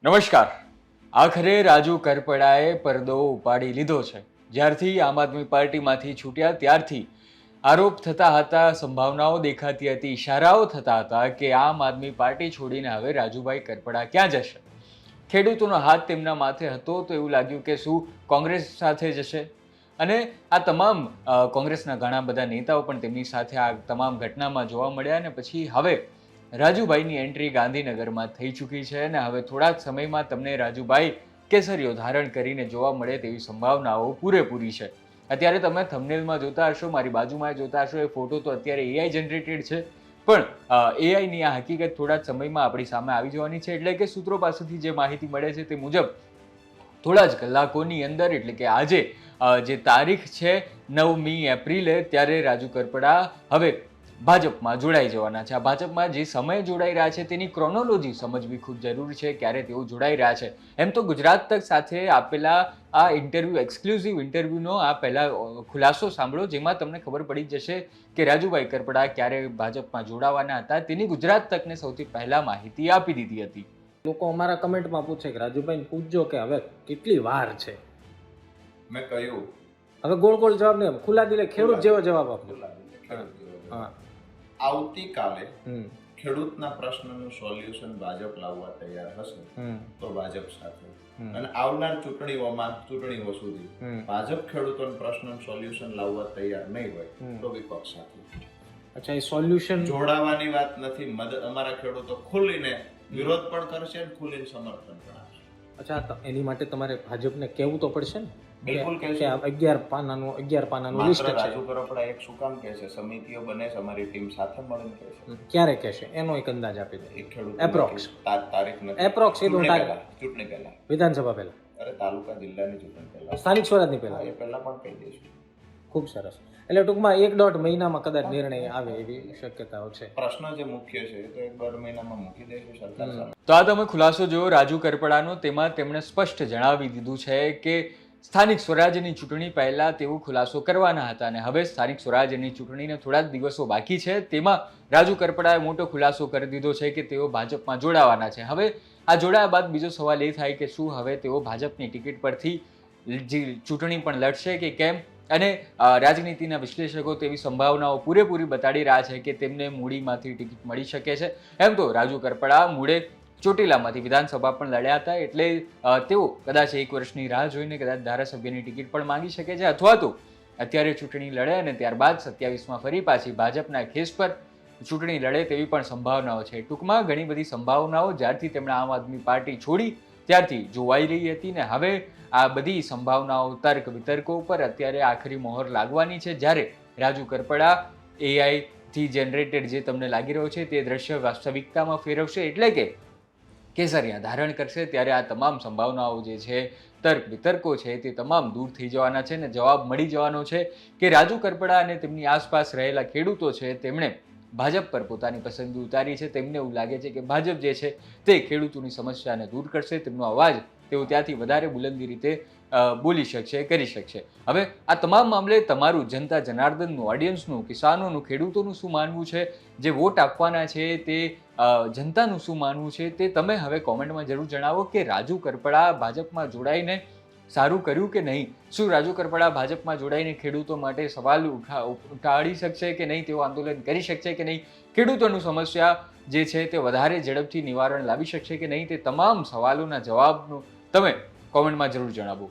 નમસ્કાર. આખરે રાજુ કરપડાએ પડદો ઉપાડી લીધો છે. જ્યારથી આમ આદમી પાર્ટીમાંથી છૂટ્યા ત્યારથી આરોપ થતા હતા, સંભાવનાઓ દેખાતી હતી, ઇશારાઓ થતા હતા કે આમ આદમી પાર્ટી છોડીને હવે રાજુભાઈ કરપડા ક્યાં જશે. ખેડૂતોનો હાથ તેમના માથે હતો તો એવું લાગ્યું કે શું કોંગ્રેસ સાથે જશે. અને આ તમામ કોંગ્રેસના ઘણા બધા નેતાઓ પણ તેમની સાથે આ તમામ ઘટનામાં જોવા મળ્યા. અને પછી હવે રાજુભાઈની એન્ટ્રી ગાંધીનગરમાં થઈ ચૂકી છે અને હવે થોડા જ સમયમાં તમને રાજુભાઈ કેસરીઓ ધારણ કરીને જોવા મળે તેવી સંભાવનાઓ પૂરેપૂરી છે. અત્યારે તમે થંબનેલમાં જોતા હશો, મારી બાજુમાં જોતા હશો, એ ફોટો તો અત્યારે એઆઈ જનરેટેડ છે, પણ એઆઈની આ હકીકત થોડા જ સમયમાં આપણી સામે આવી જવાની છે. એટલે કે સૂત્રો પાસેથી જે માહિતી મળે છે તે મુજબ થોડા જ કલાકોની અંદર, એટલે કે આજે જે તારીખ છે 9મી એપ્રિલે, ત્યારે રાજુ કરપડા હવે ભાજપમાં જોડાઈ જવાના છે. આ ભાજપમાં જે સમય જોડાઈ રહ્યા છે તેની ક્રોનોલોજી સમજવી ખૂબ જરૂરી છે, ક્યારે તેઓ જોડાઈ રહ્યા છે. એમ તો ગુજરાત તક સાથે આપેલા આ ઇન્ટરવ્યૂ, એક્સક્લુઝિવ ઇન્ટરવ્યૂનો આ પહેલા ખુલાસો સાંભળો, જેમાં તમને ખબર પડી જશે કે રાજુભાઈ કરપડા ક્યારે ભાજપમાં જોડાવાના હતા. તેની ગુજરાત તકને સૌથી પહેલા માહિતી આપી દીધી હતી. લોકો અમારા કમેન્ટમાં પૂછે કે રાજુભાઈને પૂછજો કે હવે કેટલી વાર છે. મેં કહ્યું હવે ગોળ ગોળ જવાબ નહીં, ખુલ્લા દિલે ખેડૂત જેવો જવાબ આપજો. હા, આવતીકાલે ખેડૂતના પ્રશ્નનું સોલ્યુશન ભાજપ લાવવા તૈયાર હશે તો ભાજપ સાથે, અને આવનાર ચૂંટણીઓ સુધી ભાજપ ખેડૂતોના પ્રશ્નનું સોલ્યુશન લાવવા તૈયાર નહીં હોય તો વિપક્ષ સાથે. અચ્છા, એ સોલ્યુશન જોડાવાની વાત નથી. અમારા ખેડૂતો ખુલીને વિરોધ પણ કરશે અને ખુલીને સમર્થન પણ આપશે. અચ્છા, એની માટે તમારે ભાજપને કહેવું તો પડશે ને. બિલકુલ કહેશે. 11 પાનાનું લિસ્ટ છે. રાજુ કરપડા એક શું કામ કહે છે, સમિતિઓ બને છે, અમારી ટીમ સાથે મળીને કહે છે. ક્યારે કહેશે એનો એક અંદાજ આપી દે. એક ખેડૂત એપ્રોક્સ તારીખ નથી. એપ્રોક્સ એ ચૂંટણી પહેલા, વિધાનસભા પહેલા, અરે તાલુકા જિલ્લાની ચૂંટણી પહેલા, સ્થાનિક સ્વરાજની પહેલા, એ પહેલા પણ કહી દઈશું. ખૂબ સરસ. એટલે ટૂંકમાં 1-1.5 મહિનામાં કદાચ નિર્ણય આવે એવી શક્યતાઓ છે. પ્રશ્ન જે મુખ્ય છે તો 1-2 મહિનામાં મૂકી દઈશું સરકાર સામે. તો આ તમે ખુલાસો જોયો રાજુ કરપડાનો. તેમાં તેમણે સ્પષ્ટ જણાવી દીધું છે કે સ્થાનિક સ્વરાજ્યની ચૂંટણી પહેલા તેઓ ખુલાસો કરવાના હતા અને હવે સ્થાનિક સ્વરાજ્યની ચૂંટણીને થોડા જ દિવસો બાકી છે. તેમાં રાજુ કરપડાએ મોટો ખુલાસો કરી દીધો છે કે તેઓ ભાજપમાં જોડાવાના છે. હવે આ જોડાયા બાદ બીજો સવાલ એ થાય કે શું હવે તેઓ ભાજપની ટિકિટ પરથી ચૂંટણી પણ લડશે કે કેમ. અને રાજનીતિના વિશ્લેષકો તેવી સંભાવનાઓ પૂરેપૂરી બતાડી રહ્યા છે કે તેમને મૂડીમાંથી ટિકિટ મળી શકે છે. એમ તો રાજુ કરપડા મૂળે ચોટીલામાંથી વિધાનસભા પણ લડ્યા હતા, એટલે તેઓ કદાચ 1 વર્ષની રાહ જોઈને કદાચ ધારાસભ્યની ટિકિટ પણ માંગી શકે છે, અથવા તો અત્યારે ચૂંટણી લડે અને ત્યારબાદ 27માં ફરી પાછી ભાજપના ખેસ પર ચૂંટણી લડે તેવી પણ સંભાવનાઓ છે. ટૂંકમાં ઘણી બધી સંભાવનાઓ જ્યારથી તેમણે આમ આદમી પાર્ટી છોડી ત્યારથી જોવાઈ રહી હતી ને હવે આ બધી સંભાવનાઓ તર્ક વિતર્કો ઉપર અત્યારે આખરી મોહર લાગવાની છે, જ્યારે રાજુ કરપડા એઆઈથી જનરેટેડ જે તમને લાગી રહ્યો છે તે દ્રશ્ય વાસ્તવિકતામાં ફેરવશે, એટલે કે કેસરિયા ધારણ કરશે. ત્યારે આ તમામ સંભાવનાઓ જે છે, તર્ક વિતર્કો છે, તે તમામ દૂર થઈ જવાના છે ને જવાબ મળી જવાનો છે કે રાજુ કરપડા અને તેમની આસપાસ રહેલા ખેડૂતો છે તેમણે ભાજપ પર પોતાની પસંદગી ઉતારી છે. તેમને એવું લાગે છે કે ભાજપ જે છે તે ખેડૂતોની સમસ્યાને દૂર કરશે, તેમનો અવાજ તેઓ ત્યાંથી વધારે બુલંદી રીતે બોલી શકશે, કરી શકશે. હવે આ તમામ મામલે તમારું જનતા જનાર્દનનું, ઓડિયન્સનું, કિસાનોનું, ખેડૂતોનું શું માનવું છે, જે વોટ આપવાના છે તે જનતાનું શું માનવું છે, તે તમે હવે કોમેન્ટમાં જરૂર જણાવો કે રાજુ કરપડા ભાજપમાં જોડાઈને સારું કર્યું કે નહીં. શું રાજુ કરપડા ભાજપમાં જોડાઈને ખેડૂતો માટે સવાલ ઉઠાડી શકશે કે નહીં, તેઓ આંદોલન કરી શકશે કે નહીં, ખેડૂતોનું સમસ્યા જે છે તે વધારે ઝડપથી નિવારણ લાવી શકશે કે નહીં, તે તમામ સવાલોના જવાબનું તમે કોમેન્ટમાં જરૂર જણાવો.